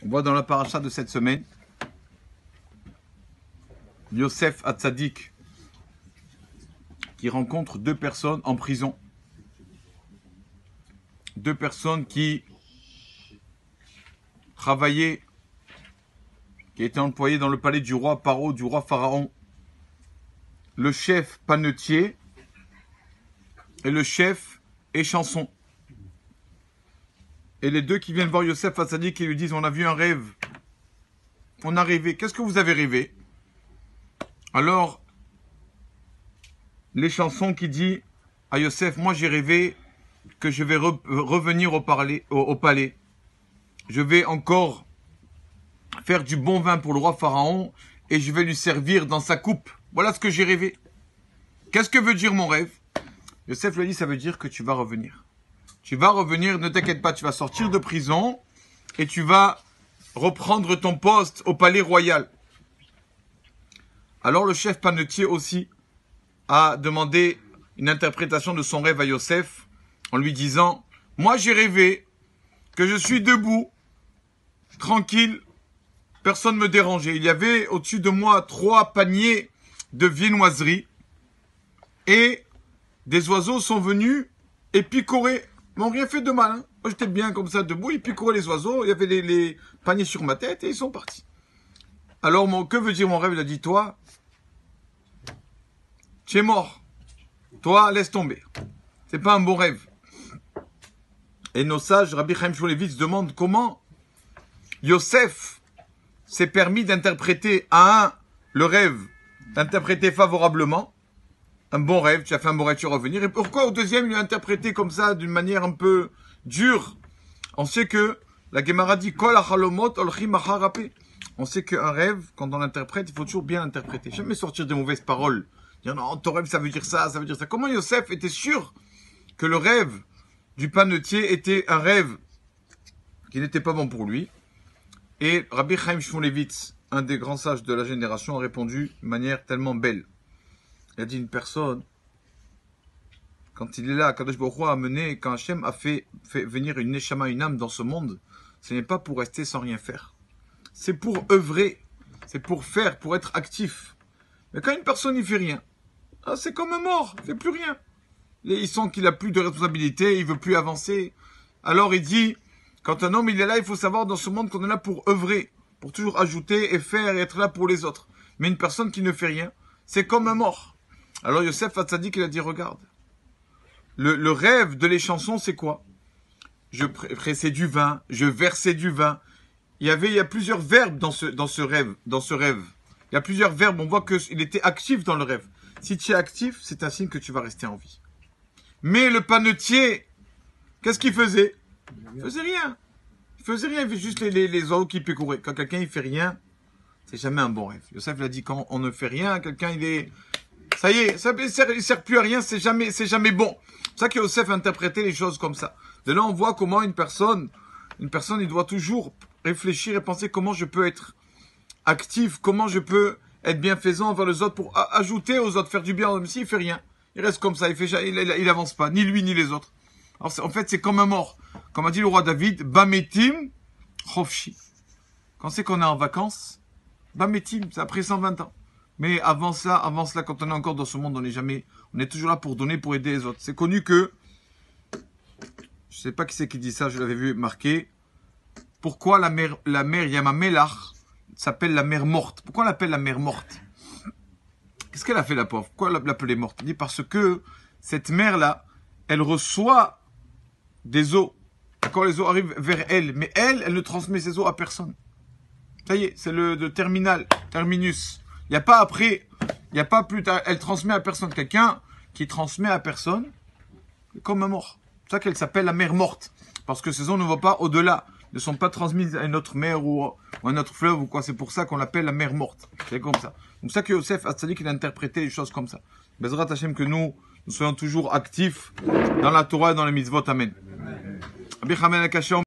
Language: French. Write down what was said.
On voit dans la paracha de cette semaine, Yosef Hatzadik qui rencontre deux personnes en prison. Deux personnes qui travaillaient, qui étaient employées dans le palais du roi Paro, du roi Pharaon. Le chef panetier et le chef échanson. Et les deux qui viennent voir Yosef Hatzadik et lui disent: on a vu un rêve. On a rêvé. Qu'est-ce que vous avez rêvé? Alors, l'échanson qui dit à Yosef: moi j'ai rêvé que je vais revenir au palais. Je vais encore faire du bon vin pour le roi Pharaon et je vais lui servir dans sa coupe. Voilà ce que j'ai rêvé. Qu'est-ce que veut dire mon rêve? Yosef lui dit: ça veut dire que tu vas revenir. Tu vas revenir, ne t'inquiète pas, tu vas sortir de prison et tu vas reprendre ton poste au palais royal. Alors le chef panetier aussi a demandé une interprétation de son rêve à Yosef en lui disant: moi j'ai rêvé que je suis debout, tranquille, personne ne me dérangeait. Il y avait au-dessus de moi 3 paniers de viennoiseries et des oiseaux sont venus et picorer. Ils m'ont rien fait de mal. Hein. Moi j'étais bien comme ça debout, ils picoraient les oiseaux, il y avait les paniers sur ma tête et ils sont partis. Alors que veut dire mon rêve? Il a dit: toi, tu es mort. Toi, laisse tomber. C'est pas un bon rêve. Et nos sages, Rabbi Chaim Shmulevitz, demandent comment Yosef s'est permis d'interpréter le rêve, d'interpréter favorablement. Un bon rêve, tu as fait un bon rêve, tu vas revenir. Et pourquoi au deuxième, il l'a interprété comme ça, d'une manière un peu dure? On sait que la Gemara dit: Kol hachalomot olchim achar rapé. On sait qu'un rêve, quand on l'interprète, il faut toujours bien l'interpréter. Jamais sortir des mauvaises paroles. Dire: non, ton rêve, ça veut dire ça, ça veut dire ça. Comment Yosef était sûr que le rêve du panetier était un rêve qui n'était pas bon pour lui? Et Rabbi Chaim Shmulevitz, un des grands sages de la génération, a répondu de manière tellement belle. Il a dit: une personne, quand il est là, Kadosh Baruch Hu a amené, quand Hachem a fait venir une neshama, une âme dans ce monde, ce n'est pas pour rester sans rien faire. C'est pour œuvrer, c'est pour faire, pour être actif. Mais quand une personne n'y fait rien, c'est comme un mort, il ne fait plus rien. Il sent qu'il n'a plus de responsabilité, il ne veut plus avancer. Alors il dit, quand un homme il est là, il faut savoir dans ce monde qu'on est là pour œuvrer, pour toujours ajouter et faire et être là pour les autres. Mais une personne qui ne fait rien, c'est comme un mort. Alors Yosef Hatzadik, il a dit: regarde, le rêve de l'échanson, c'est quoi? Je pressais du vin, je versais du vin. Il y a plusieurs verbes dans ce rêve. Il y a plusieurs verbes, on voit qu'il était actif dans le rêve. Si tu es actif, c'est un signe que tu vas rester en vie. Mais le panetier, qu'est-ce qu'il faisait? Il faisait rien. Il faisait rien, il fait juste les oiseaux qui picoraient. Quand quelqu'un il fait rien, c'est jamais un bon rêve. Yosef l'a dit: quand on ne fait rien, quelqu'un il est... Ça y est, il sert plus à rien, c'est jamais bon. C'est ça que Yosef a interprété les choses comme ça. De là, on voit comment une personne, il doit toujours réfléchir et penser comment je peux être actif, comment je peux être bienfaisant envers les autres pour ajouter aux autres, faire du bien. Même s'il fait rien, il reste comme ça, il avance pas, ni lui ni les autres. Alors en fait, c'est comme un mort. Comme a dit le roi David: Bametim chofshi. Quand c'est qu'on est en vacances, Bametim, c'est après 120 ans. Mais avant cela, quand on est encore dans ce monde, on est toujours là pour donner, pour aider les autres. C'est connu que, je sais pas qui c'est qui dit ça, je l'avais vu marqué. Pourquoi la mer Yamamelach s'appelle la mer morte? Pourquoi on l'appelle la mer morte? Qu'est-ce qu'elle a fait, la pauvre? Pourquoi l'appeler morte? Il dit: parce que cette mer-là, elle reçoit des eaux. Quand les eaux arrivent vers elle, mais elle ne transmet ses eaux à personne. Ça y est, c'est le terminus. Il n'y a pas après, il n'y a pas plus tard, elle transmet à personne. Quelqu'un qui transmet à personne, c'est comme un mort. C'est pour ça qu'elle s'appelle la mer morte. Parce que ces eaux ne vont pas au-delà, ne sont pas transmises à une autre mer ou un autre fleuve ou quoi. C'est pour ça qu'on l'appelle la mer morte. C'est comme ça. Donc ça que Yosef Hatzadik, il a interprété les choses comme ça. Bezrat Hashem, que nous soyons toujours actifs dans la Torah et dans les mitzvot. Amen.